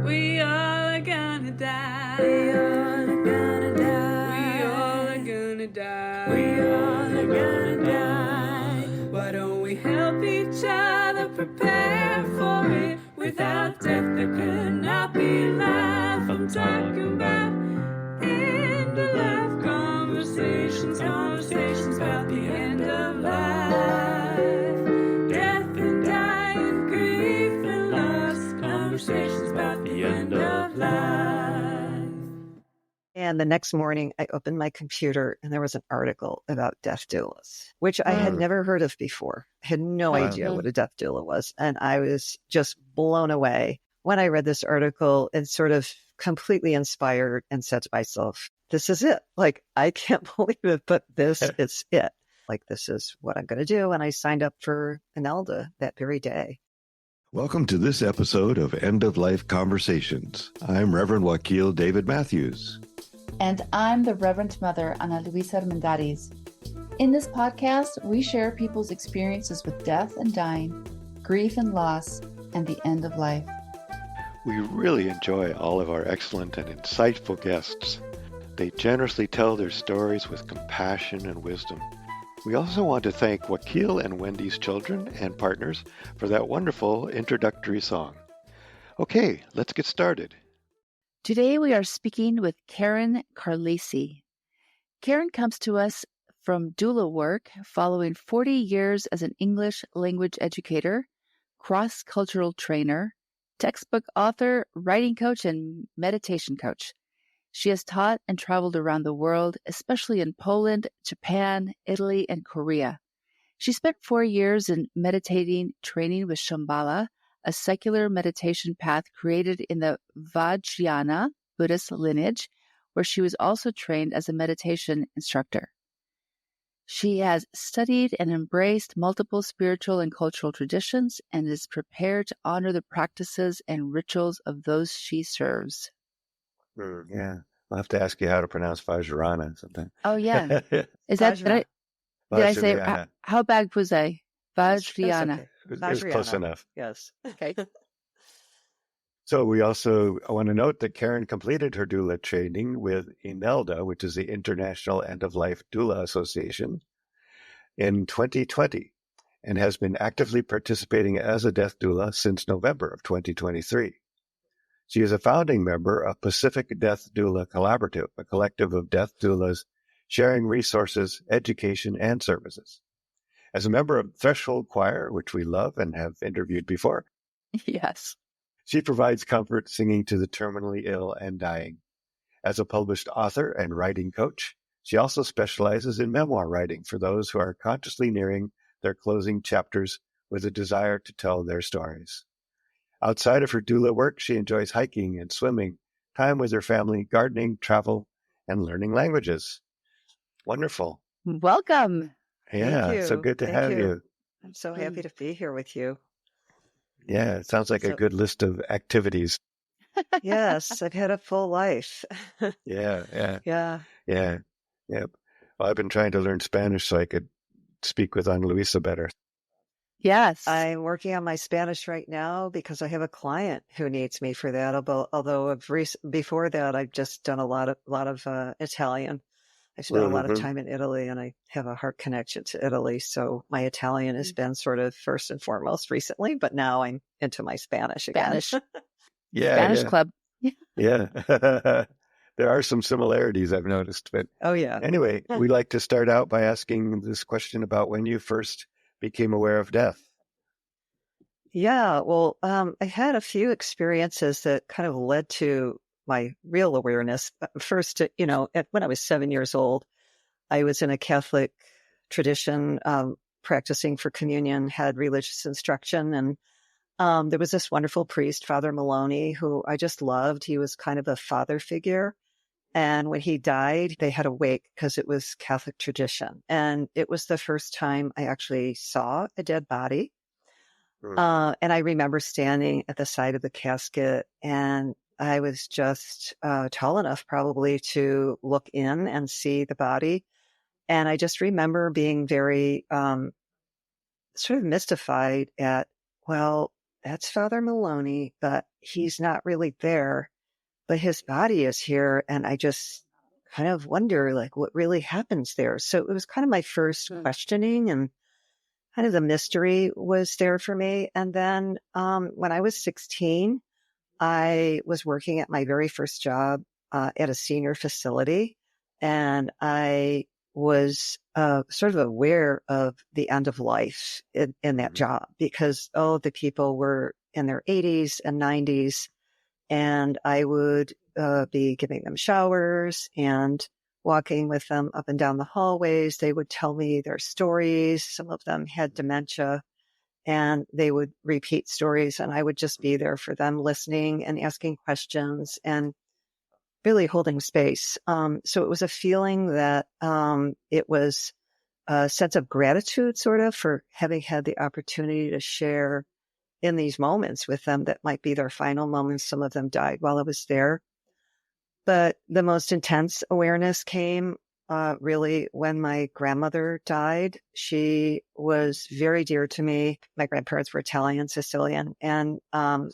We all are gonna die. We all are gonna die. We all are gonna die. We all are gonna die. Why don't we help each other prepare for it? Without death there could not be life. I'm talking about end of life conversations, conversations about the end of life. Death and dying, grief and loss, conversations about the end of life. And the next morning, I opened my computer and there was an article about death doulas, which I had never heard of before. I had no idea what a death doula was. And I was just blown away when I read this article and sort of completely inspired and said to myself, this is it. Like, I can't believe it, but this is it. Like, this is what I'm going to do. And I signed up for an ELDA that very day. Welcome to this episode of End of Life Conversations. I'm Reverend Wakil David Matthews. And I'm the Reverend Mother, Ana Luisa Armendariz. In this podcast, we share people's experiences with death and dying, grief and loss, and the end of life. We really enjoy all of our excellent and insightful guests. They generously tell their stories with compassion and wisdom. We also want to thank Wakil and Wendy's children and partners for that wonderful introductory song. Okay, let's get started. Today we are speaking with Karen Carlisi. Karen comes to us from doula work following 40 years as an English language educator, cross-cultural trainer, textbook author, writing coach, and meditation coach. She has taught and traveled around the world, especially in Poland, Japan, Italy, and Korea. She spent 4 years in meditating training with Shambhala, a secular meditation path created in the Vajrayana Buddhist lineage, where she was also trained as a meditation instructor. She has studied and embraced multiple spiritual and cultural traditions and is prepared to honor the practices and rituals of those she serves. Yeah, I'll have to ask you how to pronounce Vajrayana sometime. Oh, yeah. Is that, did I say, how bad was I? Vajrayana. Okay. It was close enough. Yes. Okay. So we also want to note that Karen completed her doula training with INELDA, which is the International End-of-Life Doula Association, in 2020, and has been actively participating as a death doula since November of 2023. She is a founding member of Pacific Death Doula Collaborative, a collective of death doulas sharing resources, education, and services. As a member of Threshold Choir, which we love and have interviewed before, Yes. she provides comfort singing to the terminally ill and dying. As a published author and writing coach, she also specializes in memoir writing for those who are consciously nearing their closing chapters with a desire to tell their stories. Outside of her doula work, she enjoys hiking and swimming, time with her family, gardening, travel, and learning languages. Wonderful. Welcome. Yeah, so good to have you. I'm so happy to be here with you. Yeah, it sounds like a good list of activities. Yes, I've had a full life. Yeah. Yeah. Well, I've been trying to learn Spanish so I could speak with Ana Luisa better. Yes. I'm working on my Spanish right now because I have a client who needs me for that. Although before that, I've just done a lot of Italian. I spent a lot of time in Italy, and I have a heart connection to Italy. So my Italian has been sort of first and foremost recently, but now I'm into my Spanish again. Spanish club. Yeah. There are some similarities I've noticed, but oh yeah. Anyway, we like to start out by asking this question about when you first became aware of death. Yeah, well, I had a few experiences that kind of led to my real awareness. First, when I was 7 years old, I was in a Catholic tradition, practicing for communion, had religious instruction. And there was this wonderful priest, Father Maloney, who I just loved. He was kind of a father figure. And when he died, they had a wake because it was Catholic tradition. And it was the first time I actually saw a dead body. And I remember standing at the side of the casket, and I was just tall enough probably to look in and see the body. And I just remember being very sort of mystified at, well, that's Father Maloney, but he's not really there, but his body is here. And I just kind of wonder, like, what really happens there. So it was kind of my first questioning, and kind of the mystery was there for me. And then when I was 16, I was working at my very first job at a senior facility, and I was sort of aware of the end of life in that job, because the people were in their 80s and 90s, and I would be giving them showers and walking with them up and down the hallways. They would tell me their stories. Some of them had dementia, and they would repeat stories, and I would just be there for them, listening and asking questions and really holding space. So it was a feeling that it was a sense of gratitude, sort of, for having had the opportunity to share in these moments with them that might be their final moments. Some of them died while I was there. But the most intense awareness came really when my grandmother died. She was very dear to me. My grandparents were Italian, Sicilian, and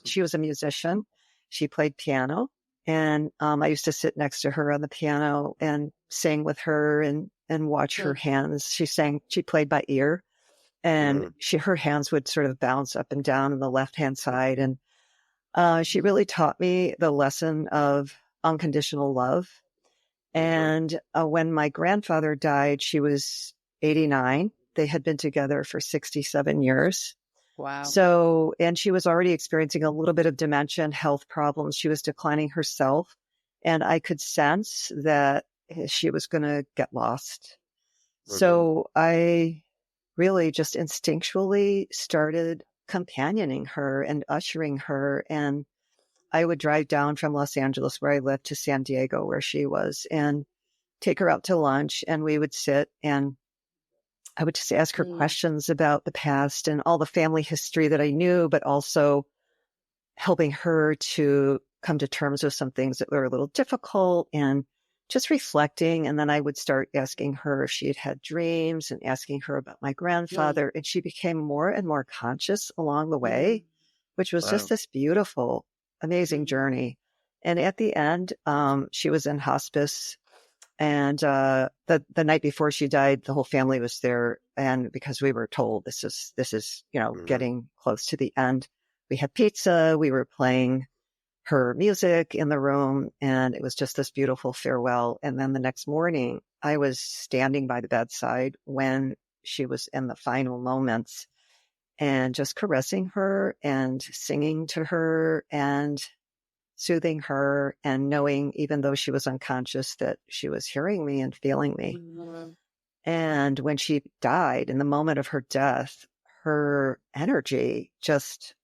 she was a musician. She played piano, and I used to sit next to her on the piano and sing with her and watch her hands. She played by ear, and her hands would sort of bounce up and down on the left-hand side. And she really taught me the lesson of unconditional love. And when my grandfather died, she was 89. They had been together for 67 years. Wow. So, and she was already experiencing a little bit of dementia and health problems. She was declining herself. And I could sense that she was going to get lost. So I really just instinctually started companioning her and ushering her. And I would drive down from Los Angeles, where I lived, to San Diego, where she was, and take her out to lunch. And we would sit, and I would just ask her questions about the past and all the family history that I knew, but also helping her to come to terms with some things that were a little difficult, and just reflecting. And then I would start asking her if she had had dreams, and asking her about my grandfather. And she became more and more conscious along the way, which was just this beautiful, amazing journey. And at the end, she was in hospice. And the night before she died, the whole family was there. And because we were told this is getting close to the end, we had pizza. We were playing her music in the room, and it was just this beautiful farewell. And then the next morning, I was standing by the bedside when she was in the final moments, and just caressing her and singing to her and soothing her, and knowing, even though she was unconscious, that she was hearing me and feeling me. And when she died, in the moment of her death, her energy just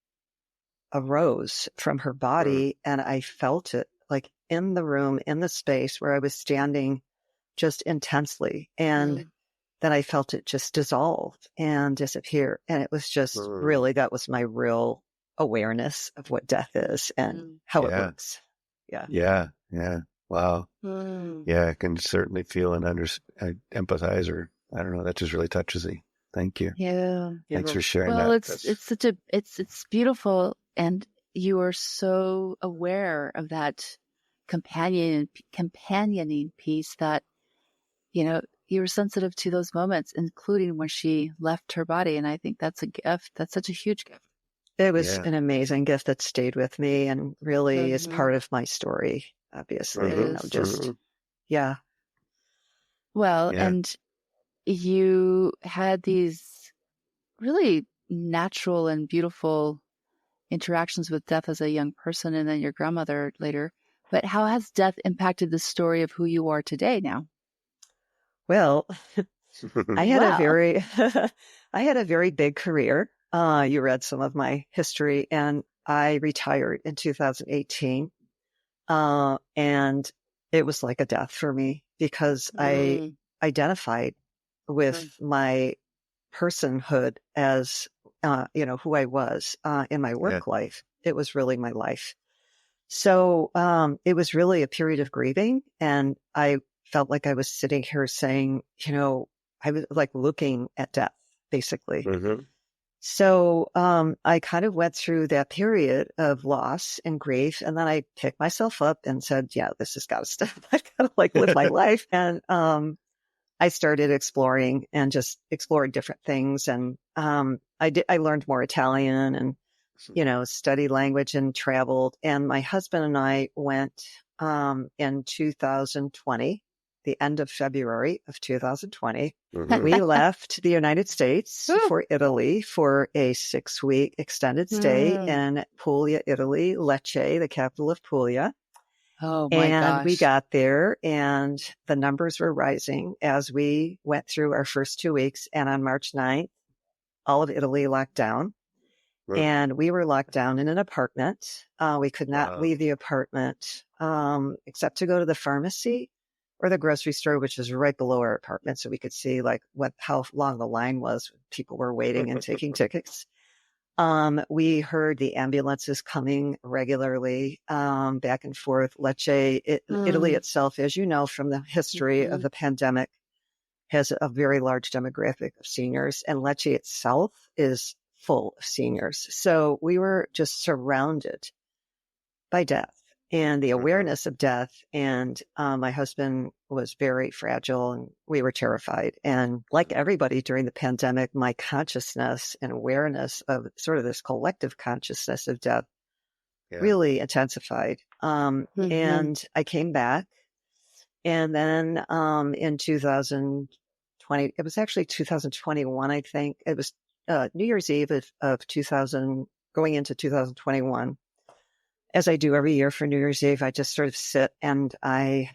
arose from her body, and I felt it, like, in the room, in the space where I was standing, just intensely. And then I felt it just dissolve and disappear. And it was just really, that was my real awareness of what death is and how it works. Yeah. Wow. Yeah, I can certainly feel and empathize, or I don't know, that just really touches me. Thank you. Yeah. Thanks for sharing that. Well, it's beautiful, and you are so aware of that companioning piece, that you were sensitive to those moments, including when she left her body. And I think that's a gift. That's such a huge gift. It was an amazing gift that stayed with me, and really is part of my story, obviously. Well, and you had these really natural and beautiful interactions with death as a young person, and then your grandmother later. But how has death impacted the story of who you are today now? Well, I had a very big career. You read some of my history, and I retired in 2018. And it was like a death for me, because I identified with my personhood as, who I was in my work life. It was really my life. So it was really a period of grieving. And I felt like I was sitting here saying, I was like looking at death, basically. So I kind of went through that period of loss and grief, and then I picked myself up and said, yeah, this has got to stop. I got to like live my life. And I started exploring and just explored different things. And I learned more Italian and, studied language and traveled. And my husband and I went in 2020, the end of February of 2020. Mhm. We left the United States for Italy for a 6-week extended stay in Puglia, Italy, Lecce, the capital of Puglia. Oh my And we gosh. got there and the numbers were rising as we went through our first 2 weeks. And on March 9th, all of Italy locked down. And we were locked down in an apartment. We could not leave the apartment except to go to the pharmacy or the grocery store, which is right below our apartment. So we could see like how long the line was. People were waiting and taking tickets. We heard the ambulances coming regularly, back and forth. Lecce, Italy itself, as you know, from the history of the pandemic, has a very large demographic of seniors, and Lecce itself is full of seniors. So we were just surrounded by death and the awareness of death. And my husband was very fragile and we were terrified. And like everybody during the pandemic, my consciousness and awareness of sort of this collective consciousness of death really intensified. And I came back. And then in 2020, it was actually 2021, I think. It was New Year's Eve of 2000, going into 2021. As I do every year for New Year's Eve, I just sort of sit and I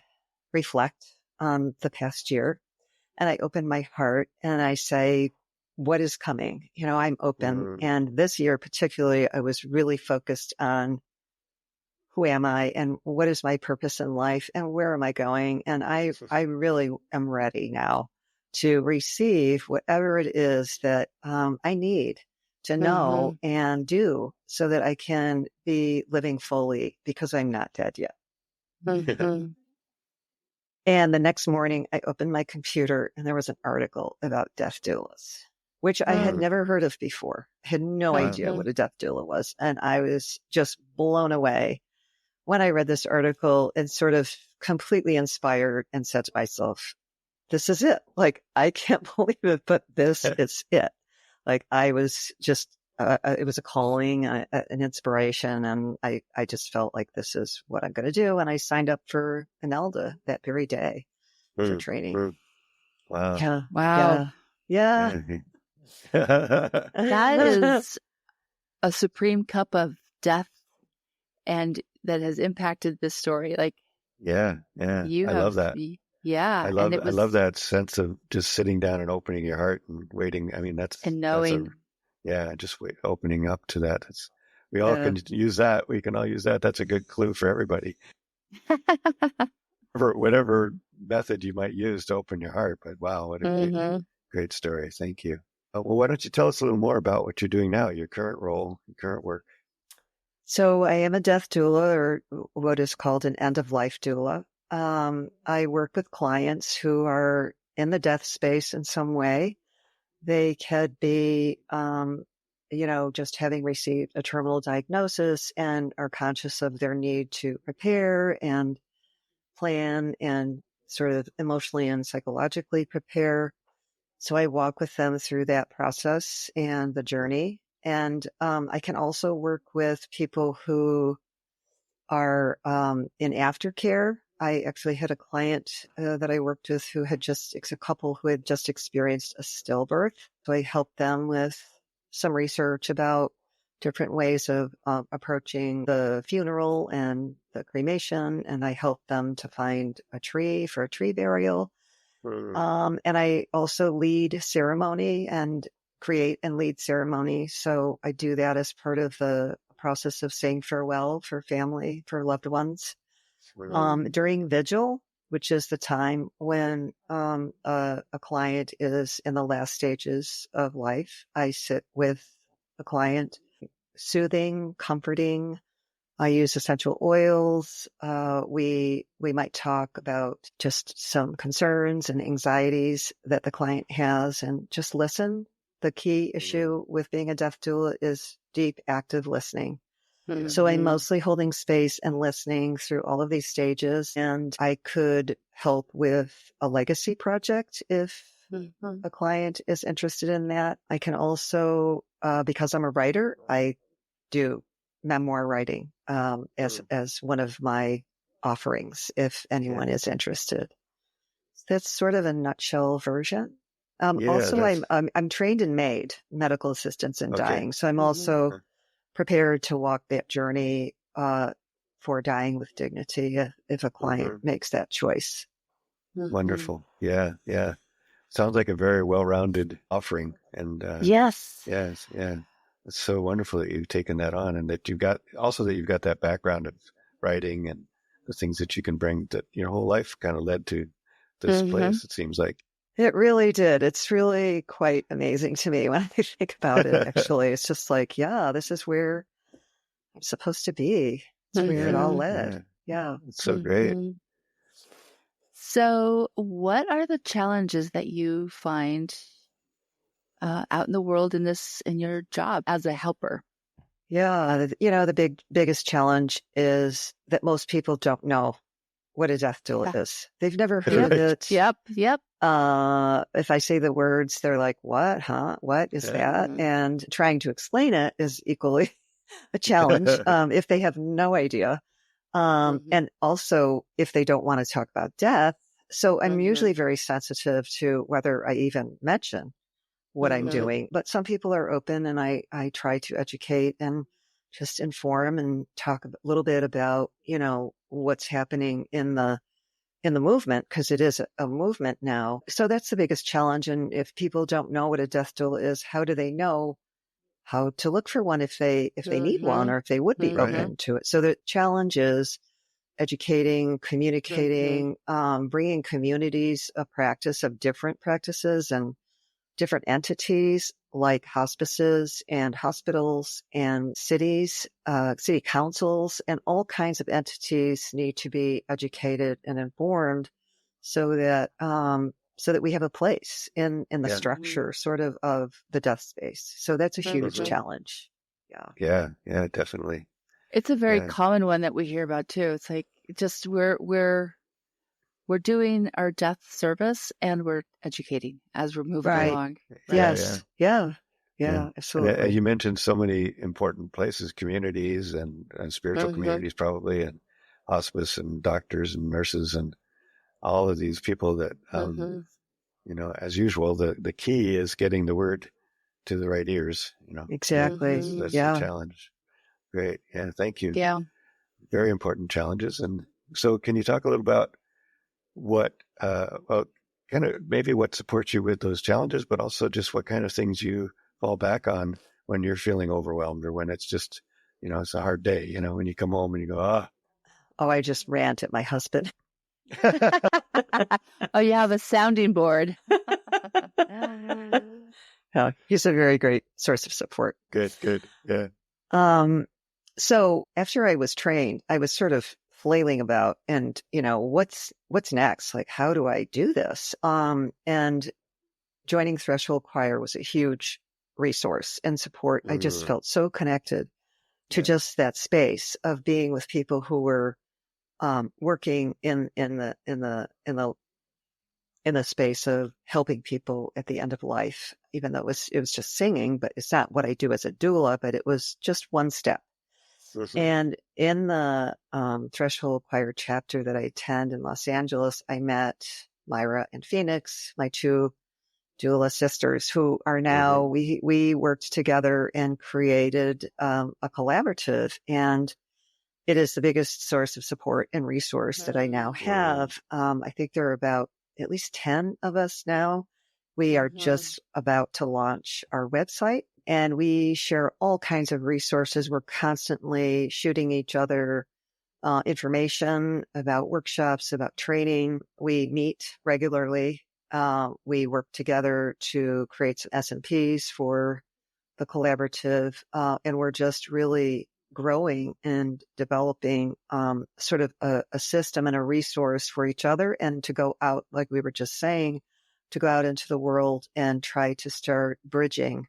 reflect on the past year and I open my heart and I say, what is coming? I'm open. And this year particularly, I was really focused on who am I and what is my purpose in life and where am I going? And I really am ready now to receive whatever it is that I need to know and do so that I can be living fully because I'm not dead yet. And the next morning I opened my computer and there was an article about death doulas, which I had never heard of before. I had no idea what a death doula was. And I was just blown away when I read this article and sort of completely inspired and said to myself, this is it. Like, I can't believe it, but this is it. Like, I was just, it was a calling, an inspiration. And I just felt like this is what I'm going to do. And I signed up for Inelda that very day for training. Wow. Yeah. Wow. Yeah. That is a supreme cup of death and that has impacted this story. Like, I love that. Yeah. I love that sense of just sitting down and opening your heart and waiting. I mean, and knowing. Opening up to that. We all can use that. We can all use that. That's a good clue for everybody. For whatever method you might use to open your heart. But wow, what a great story. Thank you. Well, why don't you tell us a little more about what you're doing now, your current role, your current work? So I am a death doula, or what is called an end-of-life doula. I work with clients who are in the death space in some way. They could be, just having received a terminal diagnosis and are conscious of their need to prepare and plan and sort of emotionally and psychologically prepare. So I walk with them through that process and the journey. And I can also work with people who are in aftercare. I actually had a client that I worked with who had it's a couple who had just experienced a stillbirth. So I helped them with some research about different ways of approaching the funeral and the cremation. And I helped them to find a tree for a tree burial. And I also lead ceremony and create and lead ceremony. So I do that as part of the process of saying farewell for family, for loved ones. During vigil, which is the time when a client is in the last stages of life, I sit with the client, soothing, comforting. I use essential oils. We might talk about just some concerns and anxieties that the client has and just listen the key issue with being a death doula is deep, active listening. Mhm. So I'm mostly holding space and listening through all of these stages. And I could help with a legacy project if Mhm. a client is interested in that. I can also, because I'm a writer, I do memoir writing as one of my offerings if anyone is interested. That's sort of a nutshell version. Also, that's I'm trained in MAID, medical assistance in okay. dying. So I'm also prepared to walk that journey for dying with dignity if a client makes that choice. Wonderful. Yeah, yeah. Sounds like a very well-rounded offering. And Yes. yes, yeah. It's so wonderful that you've taken that on, and that you've got that background of writing and the things that you can bring, that your whole life kind of led to this place, it seems like. It really did. It's really quite amazing to me when I think about it, actually. It's just like, yeah, this is where I'm supposed to be. It's where it all led. Yeah. It's so great. So, what are the challenges that you find out in the world in your job as a helper? Yeah. The biggest challenge is that most people don't know what a death doula is. They've never heard of it. Yep. If I say the words, they're like, what, huh? What is that? And trying to explain it is equally a challenge if they have no idea. And also if they don't want to talk about death. So I'm usually very sensitive to whether I even mention what I'm doing. But some people are open, and I try to educate and just inform and talk a little bit about, what's happening in the movement, because it is a movement now. So that's the biggest challenge. And if people don't know what a death doula is, how do they know how to look for one if they need one, or if they would be open to it? So the challenge is educating, communicating, bringing communities a practice of different practices and different entities like hospices and hospitals and cities, city councils, and all kinds of entities need to be educated and informed so that we have a place in the structure sort of the death space. So that's a huge challenge. Yeah, definitely. It's a very common one that we hear about too. It's like just we're doing our death service and we're educating as we're moving along. Yes. Yeah, absolutely. And you mentioned so many important places, communities and spiritual communities probably, and hospice and doctors and nurses and all of these people that, as usual, the key is getting the word to the right ears. Exactly. That's the challenge. Great. Yeah. Thank you. Yeah. Very important challenges. And so can you talk a little about what, kind of maybe what supports you with those challenges, but also just what kind of things you fall back on when you're feeling overwhelmed, or when it's just, it's a hard day, when you come home and you go, Oh, I just rant at my husband. Oh, you have a sounding board. He's a very great source of support. Good. Yeah. So after I was trained, I was sort of flailing about, and what's next? Like, how do I do this? And joining Threshold Choir was a huge resource and support. I just felt so connected to just that space of being with people who were working in the space of helping people at the end of life, even though it was just singing, but it's not what I do as a doula, but it was just one step. And in the Threshold Choir chapter that I attend in Los Angeles, I met Myra and Phoenix, my two doula sisters, who are now, we worked together and created a collaborative, and it is the biggest source of support and resource that I now have. I think there are about at least 10 of us now. We are just about to launch our website, and we share all kinds of resources. We're constantly shooting each other information about workshops, about training. We meet regularly. We work together to create some SMPs for the collaborative, and we're just really growing and developing sort of a system and a resource for each other, and to go out, like we were just saying, to go out into the world and try to start bridging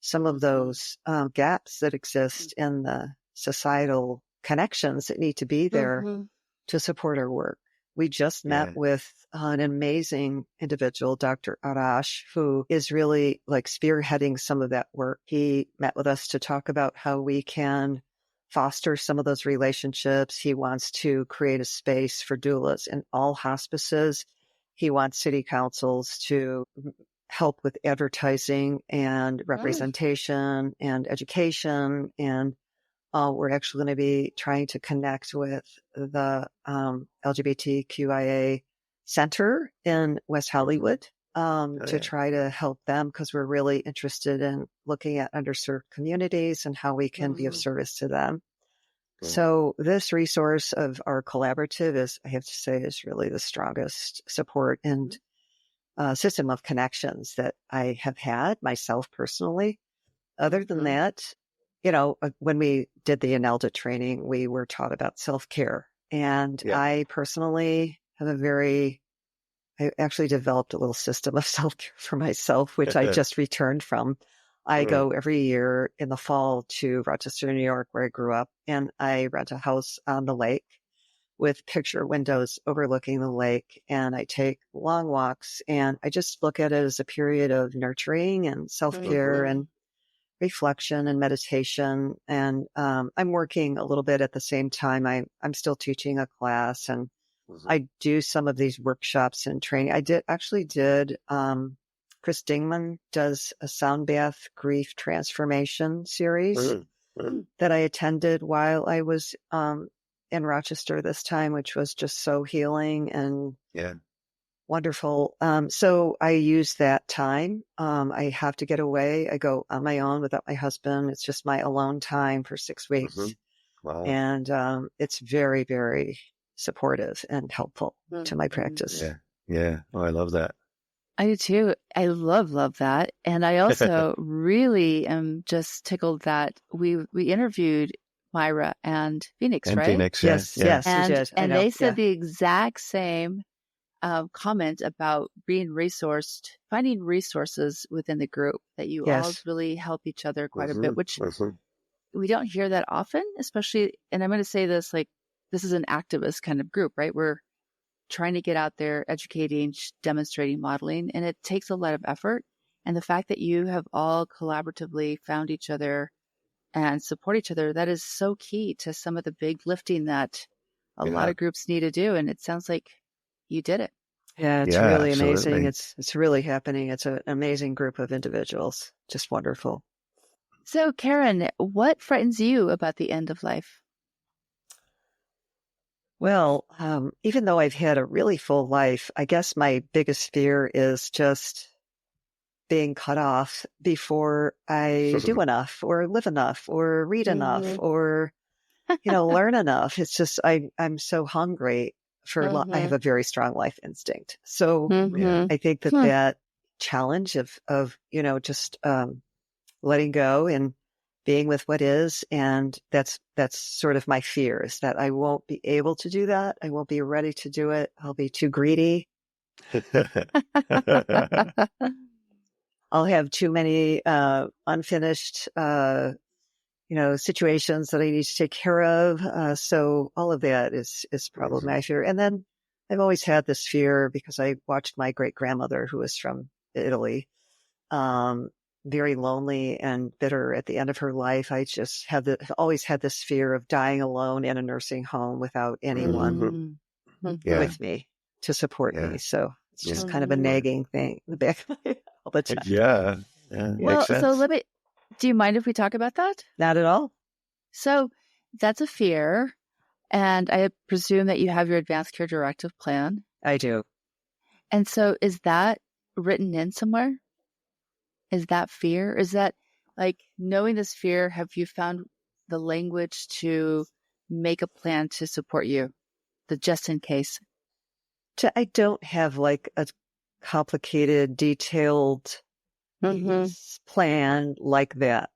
some of those gaps that exist in the societal connections that need to be there to support our work. We just met with an amazing individual, Dr. Arash, who is really like spearheading some of that work. He met with us to talk about how we can foster some of those relationships. He wants to create a space for doulas in all hospices. He wants city councils to help with advertising and representation and education. And we're actually going to be trying to connect with the LGBTQIA Center in West Hollywood to try to help them, because we're really interested in looking at underserved communities and how we can be of service to them. So this resource of our collaborative is, I have to say, is really the strongest support and system of connections that I have had myself personally. Other than that, you know, when we did the INELDA training, we were taught about self-care. And I personally have I actually developed a little system of self-care for myself, which I just returned from. I go every year in the fall to Rochester, New York, where I grew up, and I rent a house on the lake with picture windows overlooking the lake. And I take long walks, and I just look at it as a period of nurturing and self-care and reflection and meditation. And I'm working a little bit at the same time. I'm still teaching a class, and I do some of these workshops and training. I did Chris Dingman does a sound bath grief transformation series that I attended while I was in Rochester this time, which was just so healing and wonderful. So I use that time. I have to get away. I go on my own without my husband. It's just my alone time for 6 weeks. Wow. And it's very, very supportive and helpful to my practice. Yeah. Oh, I love that. I do too. I love that. And I also really am just tickled that we interviewed Myra and Phoenix, And right? Phoenix, Yes, we did. And they said the exact same comment about being resourced, finding resources within the group, that you all really help each other quite a bit, which we don't hear that often, especially, and I'm going to say this, like, this is an activist kind of group, right? We're trying to get out there, educating, demonstrating, modeling, and it takes a lot of effort. And the fact that you have all collaboratively found each other and support each other, that is so key to some of the big lifting that a lot of groups need to do. And it sounds like you did it. Yeah, it's really absolutely. amazing. It's really happening. It's an amazing group of individuals. Just wonderful. So, Karen, what frightens you about the end of life? Well, even though I've had a really full life, I guess my biggest fear is just being cut off before I do enough or live enough or read enough or, learn enough. It's just, I'm so hungry for, I have a very strong life instinct. So I think that challenge of, just letting go and being with what is, and that's sort of my fear, is that I won't be able to do that. I won't be ready to do it. I'll be too greedy. I'll have too many unfinished, situations that I need to take care of. So all of that is probably my fear. And then I've always had this fear because I watched my great grandmother, who was from Italy, very lonely and bitter at the end of her life. I just always had this fear of dying alone in a nursing home without anyone with me to support me. So it's just kind of a nagging thing in the back of my head all the time. Yeah. Well, so do you mind if we talk about that? Not at all. So that's a fear. And I presume that you have your advanced care directive plan. I do. And so is that written in somewhere? Is that fear? Is that, like, knowing this fear, have you found the language to make a plan to support you, just in case? I don't have like a complicated, detailed plan like that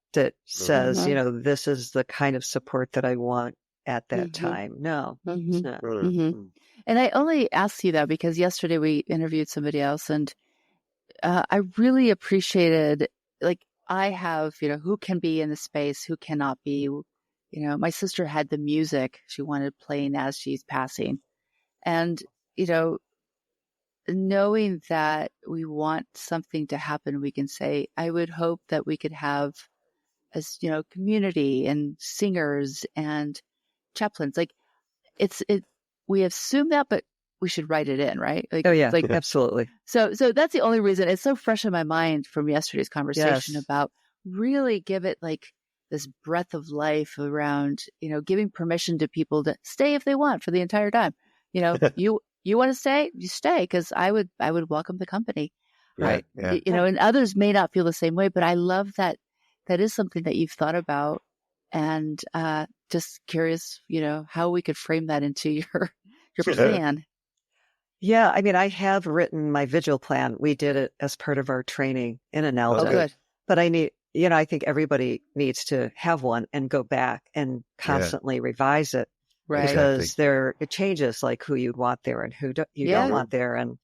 says, this is the kind of support that I want at that time. No, it's not. And I only asked you that because yesterday we interviewed somebody else, and I really appreciated, like, I have, who can be in the space, who cannot be. My sister had the music she wanted playing as she's passing. And, knowing that we want something to happen, we can say, I would hope that we could have, as, community and singers and chaplains. Like, we assume that, but we should write it in, right? Oh, yeah, like absolutely. So that's the only reason. It's so fresh in my mind from yesterday's conversation Yes. about really give it like this breath of life around, giving permission to people to stay if they want for the entire time. You want to stay, you stay, because I would welcome the company. Yeah, yeah. And others may not feel the same way, but I love that is something that you've thought about, and just curious, how we could frame that into your plan. Yeah, I mean, I have written my vigil plan. We did it as part of our training in Anelda. Oh, good. But I think everybody needs to have one and go back and constantly revise it. Right. Because it changes, like who you'd want there and who you don't want there. And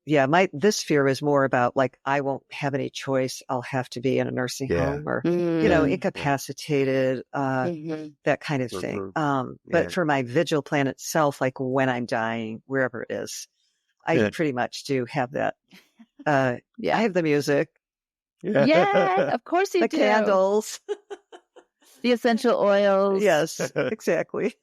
yeah, this fear is more about like, I won't have any choice. I'll have to be in a nursing home or, incapacitated, that kind of thing. But for my vigil plan itself, like when I'm dying, wherever it is, I pretty much do have that. I have the music. Yeah, of course you do. The candles. The essential oils. Yes, exactly.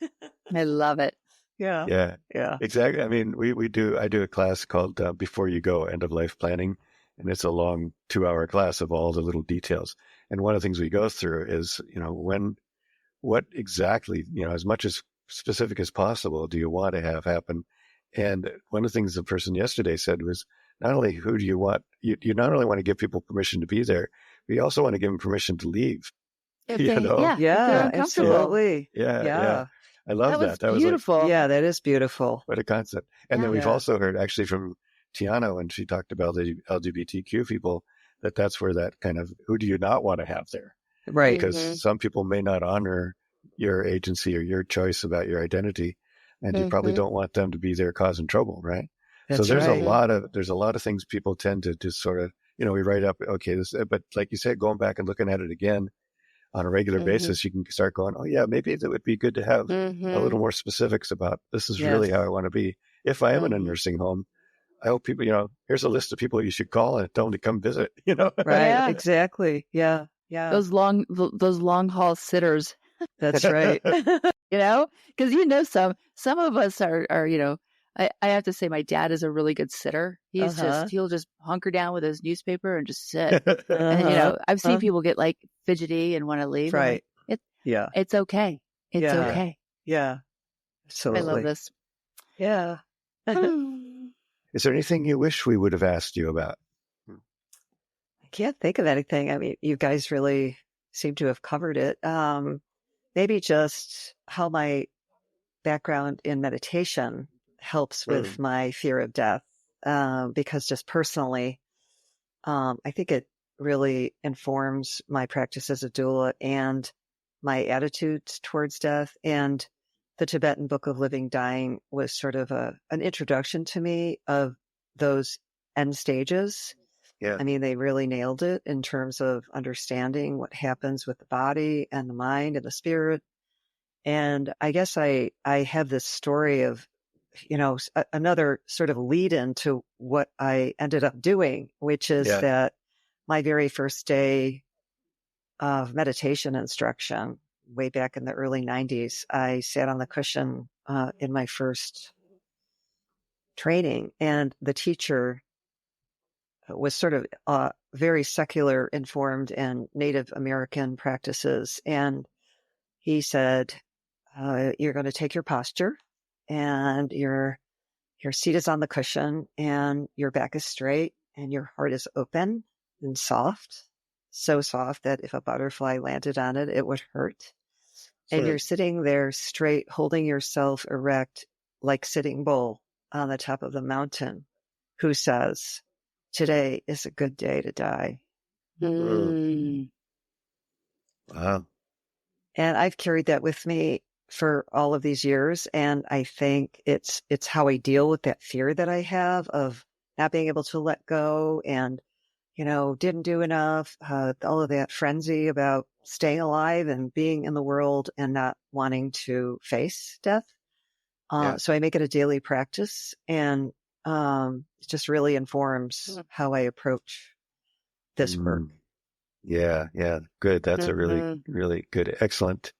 I love it. Yeah. Exactly. I mean, I do a class called Before You Go, End of Life Planning. And it's a long 2-hour class of all the little details. And one of the things we go through is, what exactly, as much as specific as possible do you want to have happen? And one of the things the person yesterday said was, not only who do you want, you not only want to give people permission to be there, but you also want to give them permission to leave. Yeah, absolutely. Yeah. I love that. That was beautiful. Like, yeah, that is beautiful. What a concept. And then we've also heard actually from Tiana when she talked about the LGBTQ people, that's where that kind of, who do you not want to have there? Right. Because some people may not honor your agency or your choice about your identity, and you probably don't want them to be there causing trouble, right? That's so there's right. there's a lot of things people tend to just sort of, we write up, okay, but like you said, going back and looking at it again on a regular basis, you can start going, oh yeah, maybe it would be good to have a little more specifics about this is really how I want to be. If I am in a nursing home, I hope people, here's a list of people you should call and tell them to come visit, Right. Exactly. Yeah. Those long haul sitters. That's right. Because some of us are I have to say my dad is a really good sitter. He'll just hunker down with his newspaper and just sit. And I've seen people get like fidgety and want to leave. Right. Like, it's okay. It's okay. Yeah. Absolutely. I love this. Yeah. Is there anything you wish we would have asked you about? I can't think of anything. I mean, you guys really seem to have covered it. Maybe just how my background in meditation helps with my fear of death. Because just personally, I think it really informs my practice as a doula and my attitudes towards death. And the Tibetan Book of Living Dying was sort of an introduction to me of those end stages. Yeah. I mean, they really nailed it in terms of understanding what happens with the body and the mind and the spirit. And I guess I have this story of, another sort of lead into what I ended up doing, which is that my very first day of meditation instruction, way back in the early 90s, I sat on the cushion in my first training, and the teacher was sort of very secular informed and Native American practices. And he said, you're going to take your posture, and your seat is on the cushion, and your back is straight, and your heart is open and soft, so soft that if a butterfly landed on it, it would hurt. And you're sitting there straight, holding yourself erect, like Sitting Bull on the top of the mountain, who says, today is a good day to die. Wow. And I've carried that with me for all of these years. And I think it's how I deal with that fear that I have of not being able to let go and, didn't do enough, all of that frenzy about staying alive and being in the world and not wanting to face death. Yeah. So I make it a daily practice, and it just really informs how I approach this work. Yeah. Good. That's a really, really good, excellent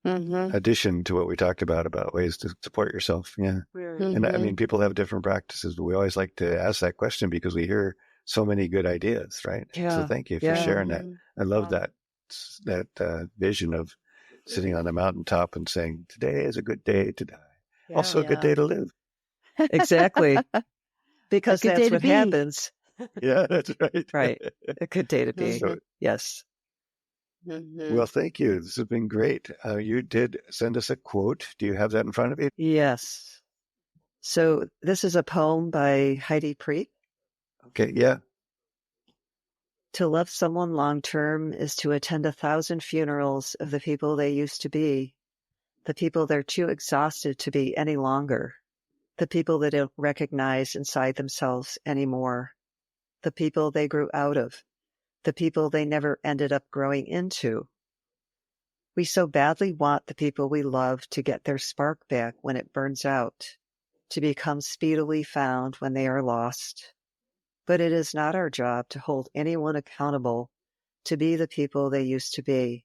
addition to what we talked about ways to support yourself. Yeah. And I mean, people have different practices, but we always like to ask that question because we hear so many good ideas, right? Yeah. So thank you for sharing that. I love that vision of sitting on the mountaintop and saying, today is a good day to die. Also a good day to live. Exactly. Because that's what happens. Yeah, that's right. Right. A good day to be. So, yes. Well, thank you. This has been great. You did send us a quote. Do you have that in front of you? Yes. So this is a poem by Heidi Preet. Okay, yeah. To love someone long-term is to attend 1,000 funerals of the people they used to be, the people they're too exhausted to be any longer, the people they don't recognize inside themselves anymore, the people they grew out of, the people they never ended up growing into. We so badly want the people we love to get their spark back when it burns out, to become speedily found when they are lost. But it is not our job to hold anyone accountable to be the people they used to be.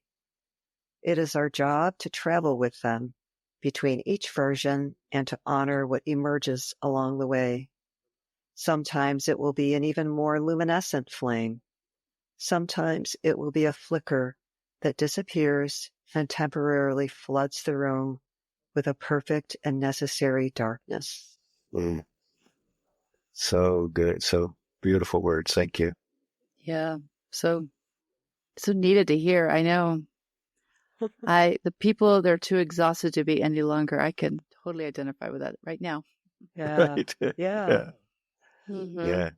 It is our job to travel with them between each version and to honor what emerges along the way. Sometimes it will be an even more luminescent flame. Sometimes it will be a flicker that disappears and temporarily floods the room with a perfect and necessary darkness. So good. So beautiful words. Thank you. Yeah. So needed to hear. I know. The people, they're too exhausted to be any longer. I can totally identify with that right now. Yeah. Right. Yeah. Yeah.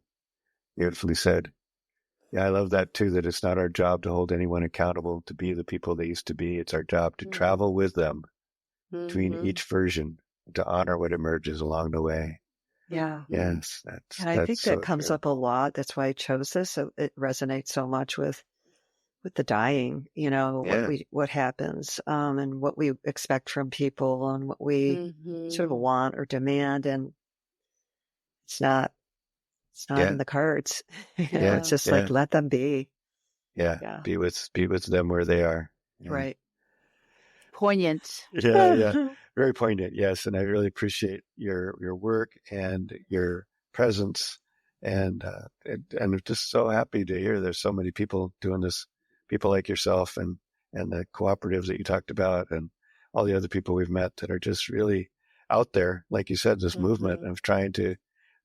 Beautifully said. Yeah, I love that too, that it's not our job to hold anyone accountable to be the people they used to be. It's our job to travel with them between each version to honor what emerges along the way. Yeah. Yes. And I think that comes up a lot. That's why I chose this. So it resonates so much with the dying, what happens, and what we expect from people and what we sort of want or demand. And it's not in the cards. It's just like, let them be. Yeah. Be with them where they are. Yeah. Right. Poignant. Yeah. Very poignant. Yes. And I really appreciate your work and your presence. And I'm just so happy to hear there's so many people doing this, people like yourself and the cooperatives that you talked about and all the other people we've met that are just really out there. Like you said, this movement of trying to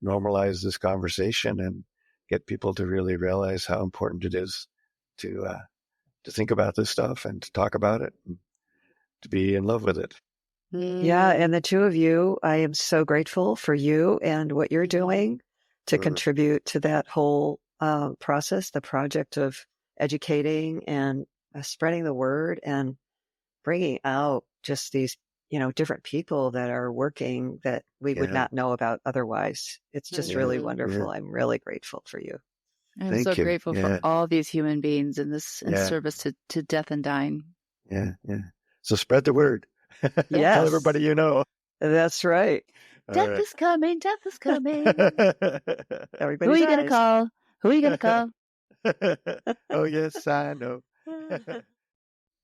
normalize this conversation and get people to really realize how important it is to think about this stuff and to talk about it and to be in love with it. Yeah. And the two of you, I am so grateful for you and what you're doing to contribute to that whole process, the project of educating and spreading the word and bringing out just these, different people that are working that we would not know about otherwise. It's just really wonderful. I'm really grateful for you. I'm so grateful for all these human beings in this in service to death and dying. Yeah. So spread the word. Yes. Tell everybody you know. That's right. Death is coming. Death is coming. Everybody. Who are you going to call? Who are you going to call? Oh, yes, I know.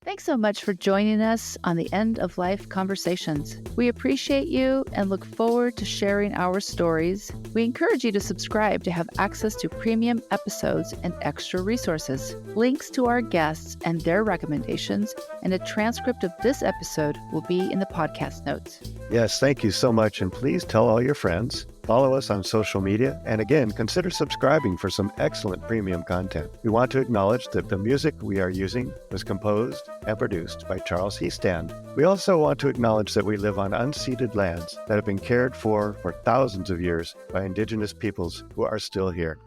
Thanks so much for joining us on the End of Life Conversations. We appreciate you and look forward to sharing our stories. We encourage you to subscribe to have access to premium episodes and extra resources. Links to our guests and their recommendations and a transcript of this episode will be in the podcast notes. Yes, thank you so much. And please tell all your friends. Follow us on social media, and again, consider subscribing for some excellent premium content. We want to acknowledge that the music we are using was composed and produced by Charles Heastand. We also want to acknowledge that we live on unceded lands that have been cared for thousands of years by Indigenous peoples who are still here.